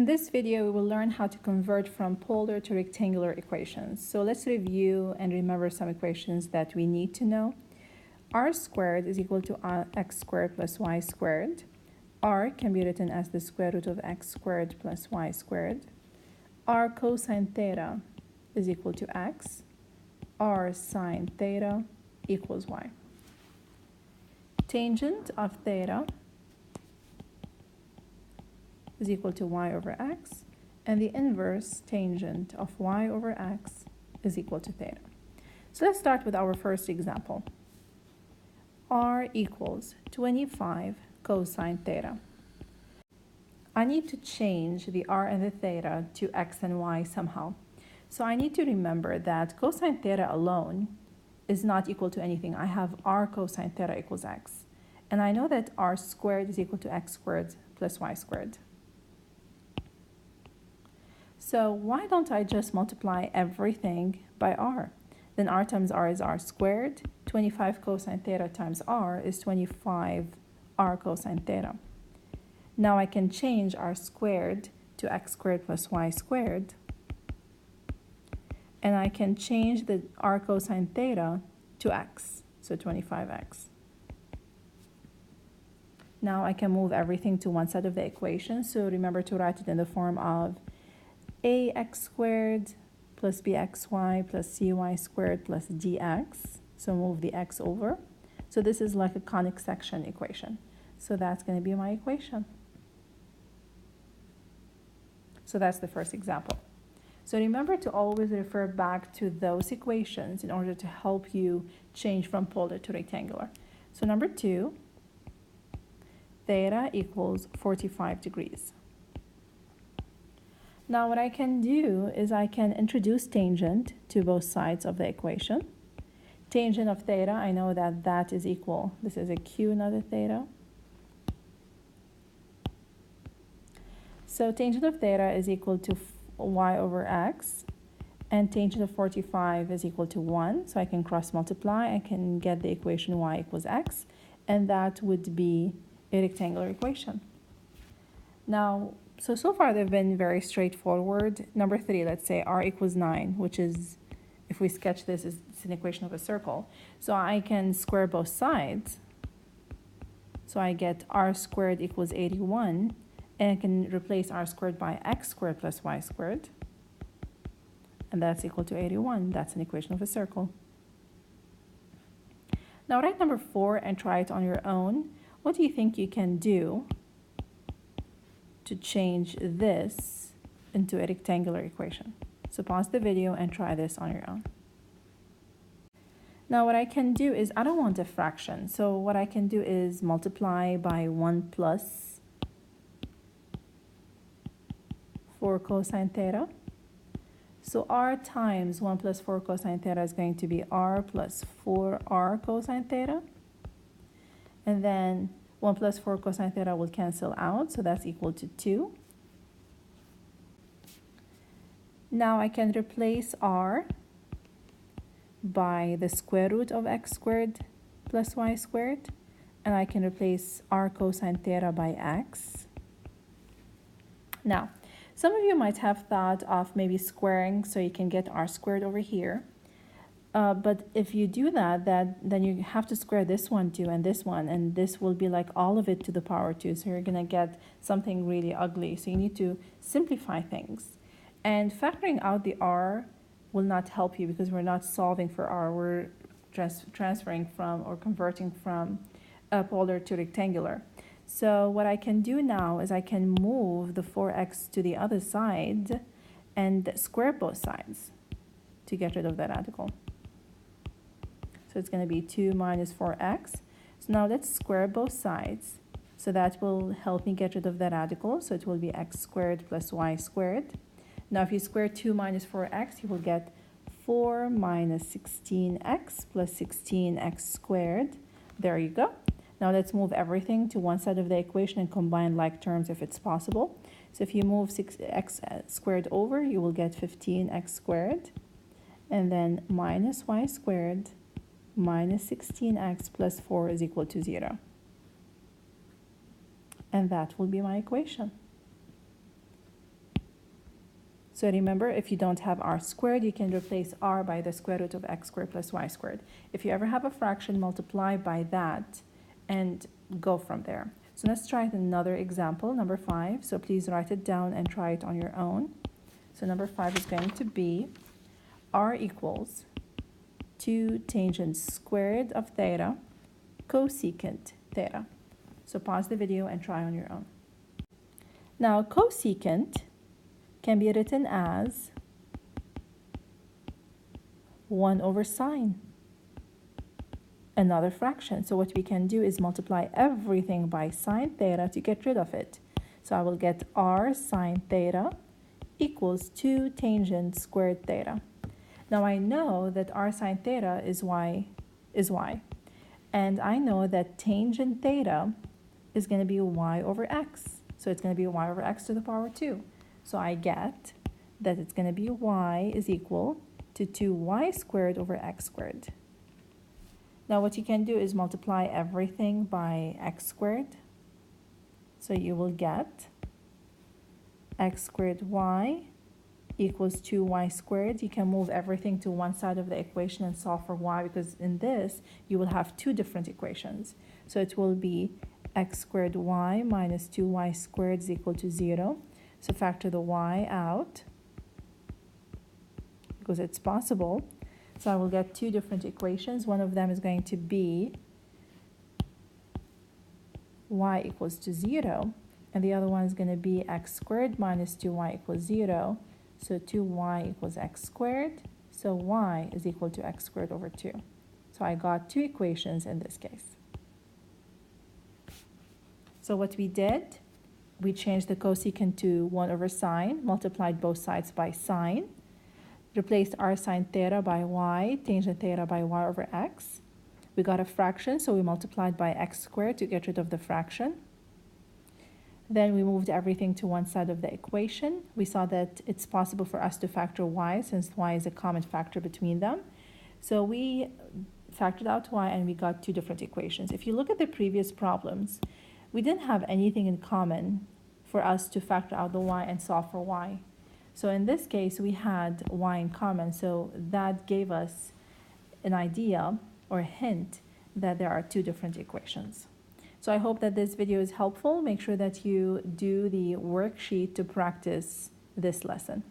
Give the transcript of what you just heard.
In this video, we will learn how to convert from polar to rectangular equations. So let's review and remember some equations that we need to know. R squared is equal to x squared plus y squared. R can be written as the square root of x squared plus y squared. R cosine theta is equal to x. R sine theta equals y. Tangent of theta is equal to y over x, and the inverse tangent of y over x is equal to theta. So let's start with our first example. R equals 25 cosine theta. I need to change the r and the theta to x and y somehow. So I need to remember that cosine theta alone is not equal to anything. I have r cosine theta equals x. And I know that r squared is equal to x squared plus y squared. So why don't I just multiply everything by r? Then r times r is r squared. 25 cosine theta times r is 25 r cosine theta. Now I can change r squared to x squared plus y squared. And I can change the r cosine theta to x, so 25x. Now I can move everything to one side of the equation. So remember to write it in the form of ax squared plus bxy plus cy squared plus dx. So move the x over. So this is like a conic section equation. So that's going to be my equation. So that's the first example. So remember to always refer back to those equations in order to help you change from polar to rectangular. So number 2, theta equals 45 degrees. Now what I can do is I can introduce tangent to both sides of the equation. Tangent of theta, I know that that is equal. This is a q, not a theta. So tangent of theta is equal to y over x, and tangent of 45 is equal to 1. So I can cross multiply. I can get the equation y equals x, and that would be a rectangular equation. Now, so far they've been very straightforward. Number 3, let's say r equals 9, which is, if we sketch this, it's an equation of a circle. So I can square both sides. So I get r squared equals 81, and I can replace r squared by x squared plus y squared. And that's equal to 81. That's an equation of a circle. Now write number 4 and try it on your own. What do you think you can do to change this into a rectangular equation? So pause the video and try this on your own. Now what I can do is, I don't want a fraction, so what I can do is multiply by 1 plus 4 cosine theta. So r times 1 plus 4 cosine theta is going to be r plus 4r cosine theta. And then 1 plus 4 cosine theta will cancel out, so that's equal to 2. Now I can replace r by the square root of x squared plus y squared, and I can replace r cosine theta by x. Now, some of you might have thought of maybe squaring so you can get r squared over here. But if you do that, then you have to square this one too and this will be like all of it to the power 2. So you're going to get something really ugly. So you need to simplify things. And factoring out the r will not help you because we're not solving for r. We're just transferring from or converting from polar to rectangular. So what I can do now is I can move the 4x to the other side and square both sides to get rid of that radical. So it's going to be 2 minus 4x. So now let's square both sides. So that will help me get rid of the radical. So it will be x squared plus y squared. Now if you square 2 minus 4x, you will get 4 minus 16x plus 16x squared. There you go. Now let's move everything to one side of the equation and combine like terms if it's possible. So if you move 6x squared over, you will get 15x squared. And then minus y squared minus 16x plus 4 is equal to 0. And that will be my equation. So remember, if you don't have r squared, you can replace r by the square root of x squared plus y squared. If you ever have a fraction, multiply by that and go from there. So let's try another example, number 5. So please write it down and try it on your own. So number 5 is going to be r equals 2 tangent squared of theta cosecant theta. So pause the video and try on your own. Now cosecant can be written as 1 over sine, another fraction. So what we can do is multiply everything by sine theta to get rid of it. So I will get r sine theta equals 2 tangent squared theta. Now I know that r sine theta is y. And I know that tangent theta is going to be y over x. So it's going to be y over x to the power 2. So I get that it's going to be y is equal to 2y squared over x squared. Now what you can do is multiply everything by x squared. So you will get x squared y equals 2y squared. You can move everything to one side of the equation and solve for y, because in this you will have two different equations. So it will be x squared y minus 2y squared is equal to 0. So factor the y out because it's possible. So I will get two different equations. One of them is going to be y equals to 0, and the other one is going to be x squared minus 2y equals 0. So 2y equals x squared. So y is equal to x squared over 2. So I got two equations in this case. So what we did, we changed the cosecant to 1 over sine, multiplied both sides by sine, replaced r sine theta by y, tangent theta by y over x. We got a fraction, so we multiplied by x squared to get rid of the fraction. Then we moved everything to one side of the equation. We saw that it's possible for us to factor y, since y is a common factor between them. So we factored out y and we got two different equations. If you look at the previous problems, we didn't have anything in common for us to factor out the y and solve for y. So in this case, we had y in common, so that gave us an idea or a hint that there are two different equations. So I hope that this video is helpful. Make sure that you do the worksheet to practice this lesson.